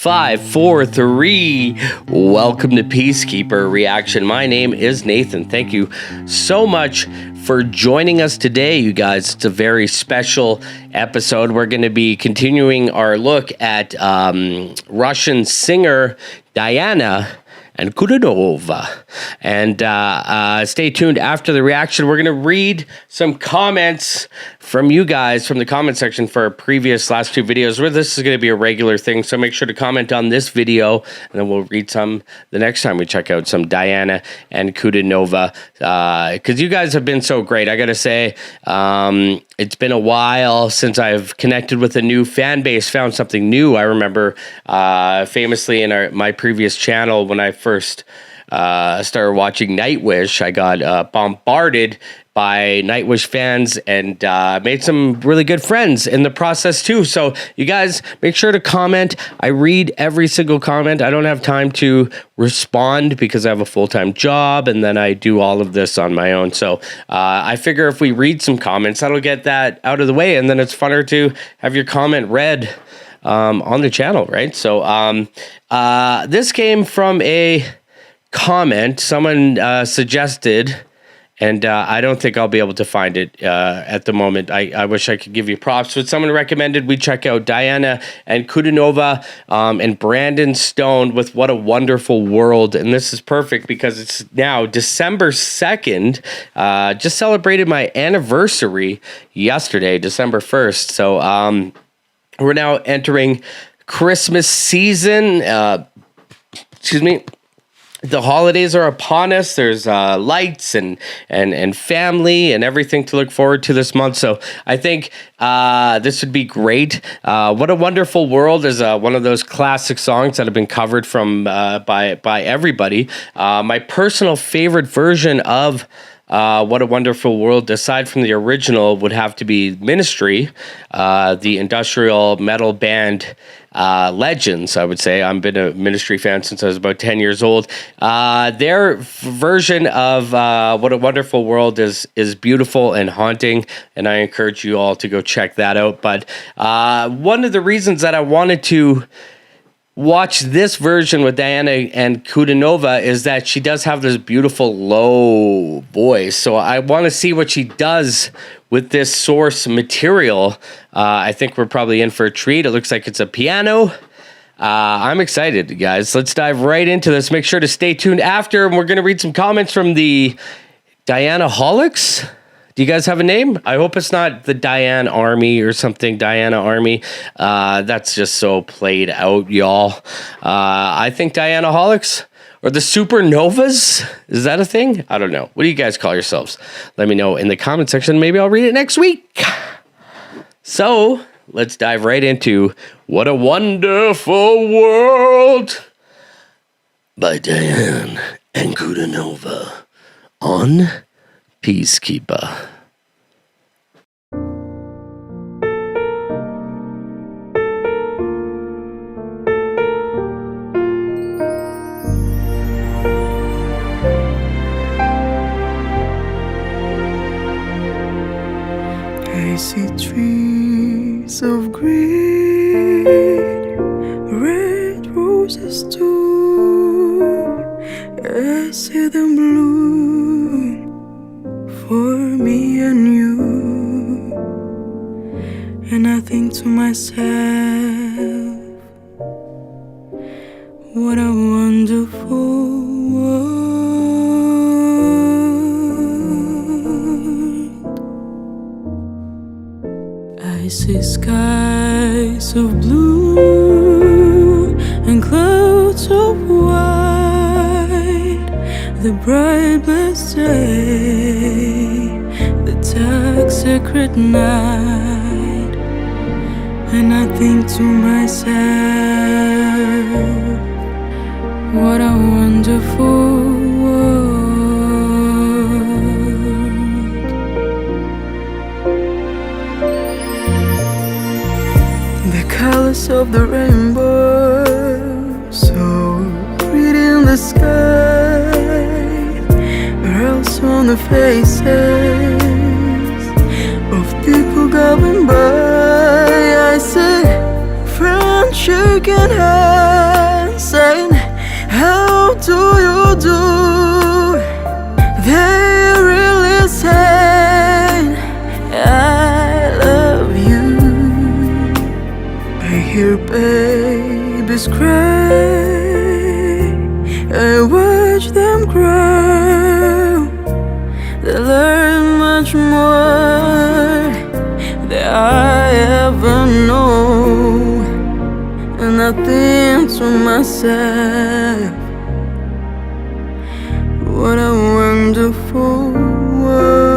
5, 4, 3. Welcome to Peacekeeper Reaction. My name is Nathan. Thank you so much for joining us today, you guys. It's a very special episode. We're going to be continuing our look at Russian singer Diana Ankudinova. And stay tuned after the reaction. We're going to read some comments from you guys from the comment section for our previous last two videos, where this is going to be a regular thing. So make sure to comment on this video, and then we'll read some the next time we check out some Diana Ankudinova, because you guys have been so great. I got to say, it's been a while since I've connected with a new fan base, found something new. I remember famously in my previous channel, when I first started watching Nightwish, I got bombarded by Nightwish fans and made some really good friends in the process too. So you guys make sure to comment. I read every single comment. I don't have time to respond because I have a full-time job, and then I do all of this on my own. So I figure if we read some comments, that'll get that out of the way, and then it's funner to have your comment read on the channel, right? So this came from a comment someone suggested, and I don't think I'll be able to find it at the moment. I wish I could give you props, but someone recommended we check out Diana Ankudinova and Brandon Stone with What a Wonderful World. And this is perfect because it's now December 2nd. Just celebrated my anniversary yesterday, December 1st. So we're now entering Christmas season. Excuse me. The holidays are upon us. There's lights and family and everything to look forward to this month. So I think this would be great. What a Wonderful World is one of those classic songs that have been covered from by everybody. My personal favorite version of What a Wonderful World, aside from the original, would have to be Ministry, the industrial metal band legends, I would say. I've been a Ministry fan since I was about 10 years old. Their version of What a Wonderful World is beautiful and haunting, and I encourage you all to go check that out. But one of the reasons that I wanted to watch this version with Diana Ankudinova is that she does have this beautiful low voice. So I want to see what she does with this source material. I think we're probably in for a treat. It looks like it's a piano. I'm excited, guys. Let's dive right into this. Make sure to stay tuned after, and we're going to read some comments from the Diana Holics. Do you guys have a name? I hope it's not the Diane Army or something. Diana Army. That's just so played out, y'all. I think Diana Holics or the Supernovas. Is that a thing? I don't know. What do you guys call yourselves? Let me know in the comment section. Maybe I'll read it next week. So let's dive right into What a Wonderful World by Diana Ankudinova on Peacekeeper. I see trees of green, red roses too. I see them bloom for me and you, and I think to myself, what a wonderful world. I see skies of blue and clouds of white, the bright blessed day, the dark sacred night, and I think to myself, what a wonderful world. The colors of the rainbow, so pretty in the sky, are also on the faces of people going by. I say, friends shaking hands, babies cry, I watch them grow. They learn much more than I ever know. And I think to myself, what a wonderful world.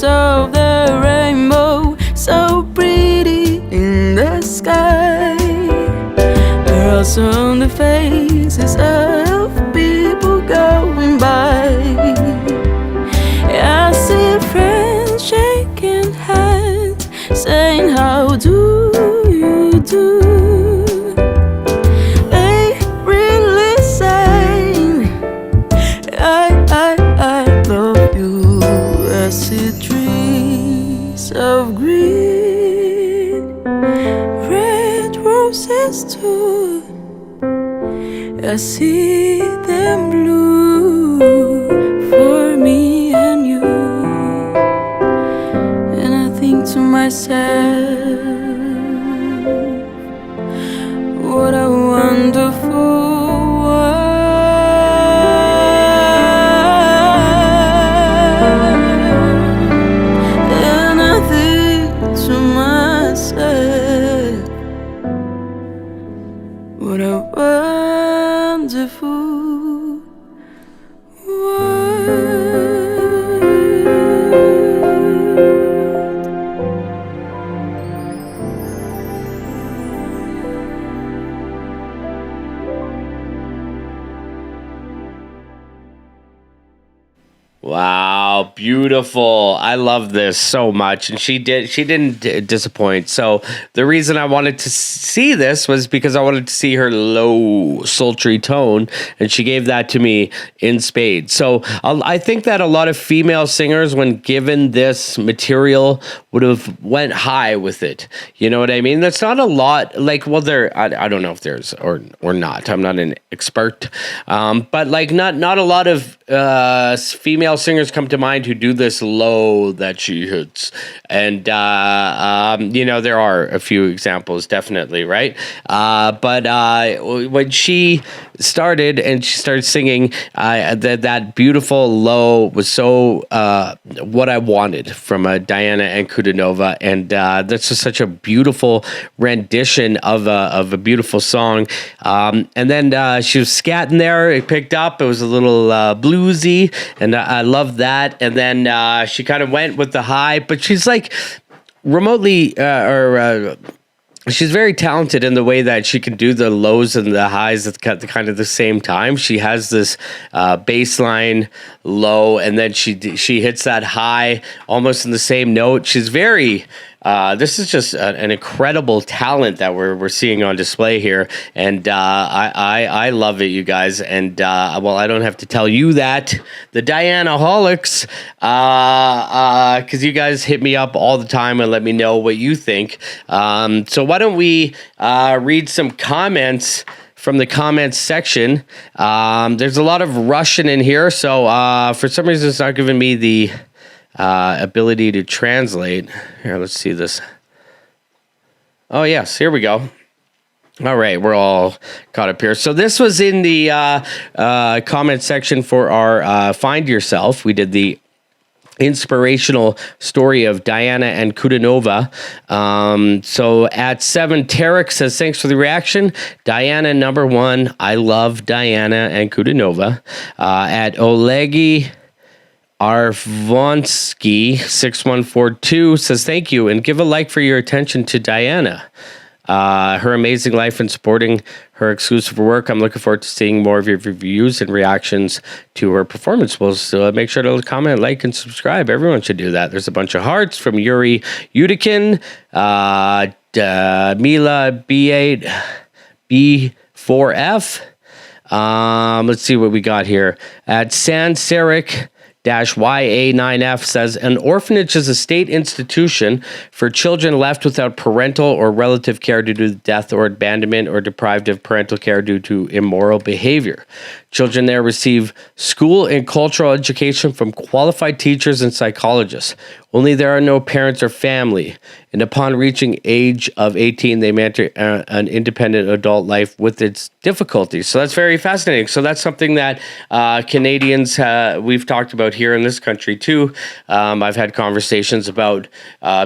Of the rainbow, so pretty in the sky, are also on the faces of people going by. I see friends shaking hands, saying, how do you do? They really saying, I love you. I see trees of green, red roses too. I see them blue for me and you. And I think to myself, what a wonderful what a wonderful world. Wow, beautiful. I love this so much. And she didn't disappoint. So the reason I wanted to see this was because I wanted to see her low, sultry tone, and she gave that to me in spades. So I think that a lot of female singers, when given this material, would have went high with it. You know what I mean? That's not a lot. Like, well, I don't know if there's or not. I'm not an expert. But like not a lot of female singers come to mind who do this low that she hits. And, you know, there are a few examples, definitely, right? But when she started and she started singing, that beautiful low was so what I wanted from Diana Ankudinova. And that's just such a beautiful rendition of a beautiful song. And then she was scatting there. It picked up. It was a little bluesy, and I love that. And then she kind of went with the high, but she's like remotely she's very talented in the way that she can do the lows and the highs at kind of the same time. She has this baseline low, and then she hits that high almost in the same note. She's very this is just an incredible talent that we're seeing on display here, and I love it, you guys. And well, I don't have to tell you that, the Dianaholics, because you guys hit me up all the time and let me know what you think. So why don't we read some comments from the comments section? There's a lot of Russian in here, so for some reason it's not giving me the ability to translate. Here, let's see this. Oh, yes, here we go. All right, we're all caught up here. So this was in the comment section for our Find Yourself. We did the inspirational story of Diana Ankudinova. So at 7, Tarek says, thanks for the reaction. Diana number 1. I love Diana Ankudinova. At Olegi Arvonsky 6142 says, thank you, and give a like for your attention to Diana. Her amazing life and supporting her exclusive work. I'm looking forward to seeing more of your reviews and reactions to her performance. So make sure to comment, like, and subscribe. Everyone should do that. There's a bunch of hearts from Yuri Udikin, Mila B8, B4F. Let's see what we got here. At Sanseric YA9F says, an orphanage is a state institution for children left without parental or relative care due to death or abandonment or deprived of parental care due to immoral behavior. Children there receive school and cultural education from qualified teachers and psychologists. Only there are no parents or family. And upon reaching age of 18, they may enter an independent adult life with its difficulties. So that's very fascinating. So that's something that Canadians, we've talked about here in this country too. I've had conversations about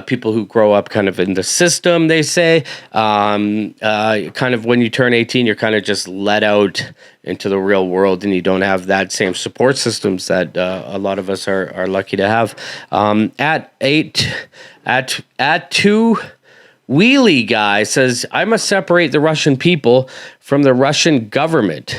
people who grow up kind of in the system, they say. Kind of when you turn 18, you're kind of just let out into the real world, and you don't have that same support systems that a lot of us are lucky to have. At 2 Wheelie Guy says, I must separate the Russian people from the Russian government.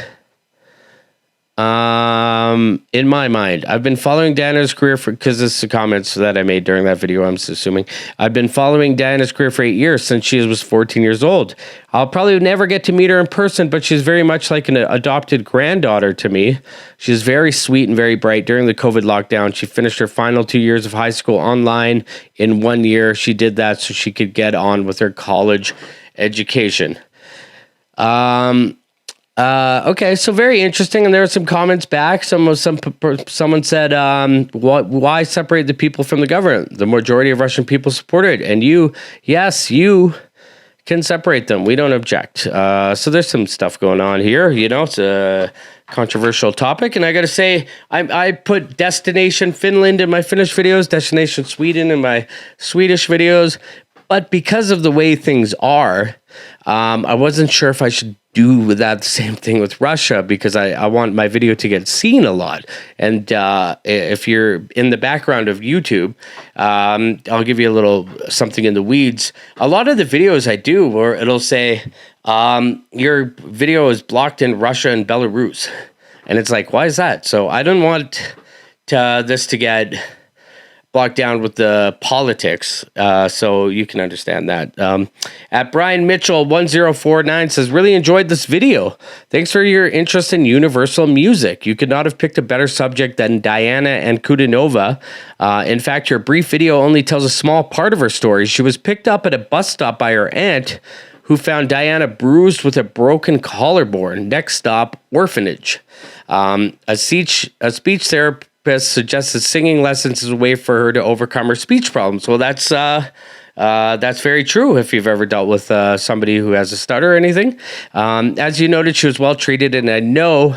In my mind, I've been following Diana's career because this is the comments that I made during that video, I'm assuming. I've been following Diana's career for 8 years, since she was 14 years old. I'll probably never get to meet her in person, but she's very much like an adopted granddaughter to me. She's very sweet and very bright. During the COVID lockdown, she finished her final 2 years of high school online in 1 year. She did that so she could get on with her college education. Okay, so very interesting, and there are some comments back. Someone said, "Why separate the people from the government? The majority of Russian people support it, and you can separate them. We don't object." So there's some stuff going on here. You know, it's a controversial topic, and I got to say, I put Destination Finland in my Finnish videos, Destination Sweden in my Swedish videos, but because of the way things are, I wasn't sure if I should do that same thing with Russia, because I want my video to get seen a lot. And if you're in the background of YouTube, I'll give you a little something in the weeds. A lot of the videos I do, where it'll say, your video is blocked in Russia and Belarus. And it's like, why is that? So I don't want this to get blocked down with the politics, so you can understand that. At Brian Mitchell 1049 says, really enjoyed this video. Thanks for your interest in universal music. You could not have picked a better subject than Diana Ankudinova. In fact, your brief video only tells a small part of her story. She was picked up at a bus stop by her aunt, who found Diana bruised with a broken collarbone. Next stop, orphanage. A speech therapist suggested singing lessons is a way for her to overcome her speech problems. Well, that's very true if you've ever dealt with somebody who has a stutter or anything. As you noted, she was well treated, and I know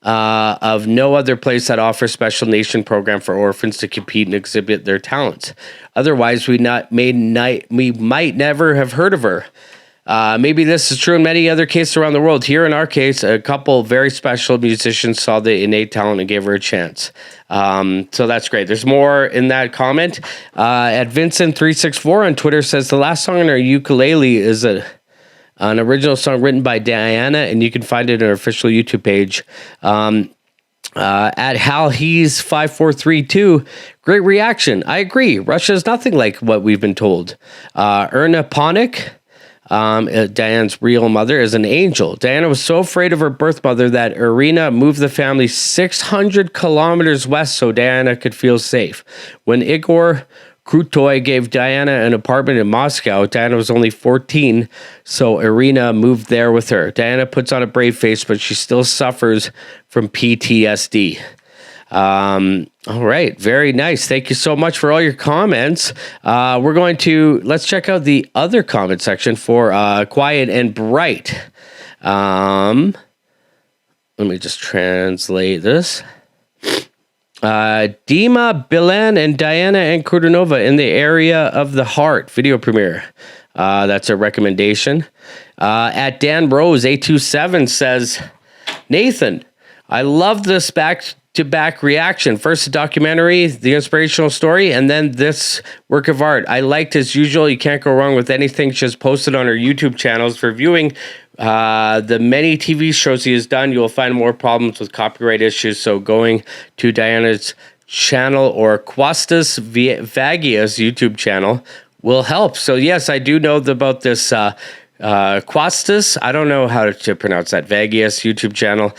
of no other place that offers special nation program for orphans to compete and exhibit their talents. Otherwise, we might never have heard of her. Maybe this is true in many other cases around the world. Here in our case, a couple very special musicians saw the innate talent and gave her a chance. So that's great. There's more in that comment. At Vincent364 on Twitter says, the last song on her ukulele is an original song written by Diana, and you can find it on her official YouTube page. At HalHees5432, great reaction. I agree. Russia is nothing like what we've been told. Erna Ponik, Diana's real mother, is an angel. Diana was so afraid of her birth mother that Irina moved the family 600 kilometers west so Diana could feel safe. When Igor Krutoy gave Diana an apartment in Moscow, Diana was only 14, so Irina moved there with her. Diana puts on a brave face, but she still suffers from PTSD. All right. Very nice. Thank you so much for all your comments. Let's check out the other comment section for Quiet and Bright. Let me just translate this. Dima Bilan and Diana Ankudinova in the area of the heart video premiere. That's a recommendation. At Dan Rose 827 says, Nathan, I love this back-to-back reaction. First the documentary, the inspirational story, and then this work of art. I liked, as usual, you can't go wrong with anything she has posted on her YouTube channels for viewing. The many TV shows he has done, you will find more problems with copyright issues. So going to Diana's channel or Quastas Vagia's YouTube channel will help. So yes, I do know about this Quastas. I don't know how to pronounce that. Vagia's YouTube channel.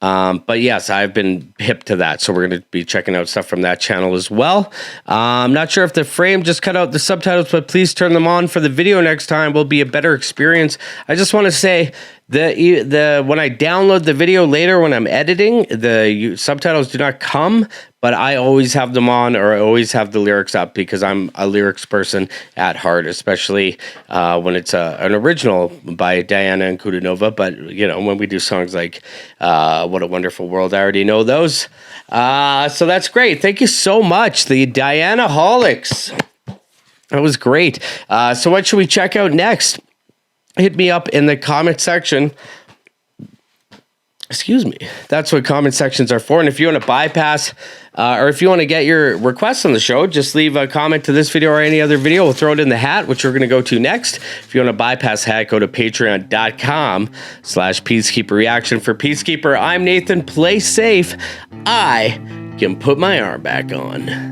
But yes, I've been hip to that. So we're going to be checking out stuff from that channel as well. I'm not sure if the frame just cut out the subtitles, but please turn them on for the video next time. Will be a better experience. I just want to say the when I download the video later when I'm editing, the subtitles do not come, but I always have them on, or I always have the lyrics up, because I'm a lyrics person at heart, especially when it's an original by Diana Ankudinova. But you know, when we do songs like "What a Wonderful World," I already know those. So that's great. Thank you so much, the Diana-holics. That was great. So what should we check out next? Hit me up in the comment section. Excuse me. That's what comment sections are for. And if you want to bypass, or if you want to get your requests on the show, just leave a comment to this video or any other video. We'll throw it in the hat, which we're going to go to next. If you want to bypass hat, go to patreon.com/Peacekeeper Reaction. For Peacekeeper, I'm Nathan. Play safe. I can put my arm back on.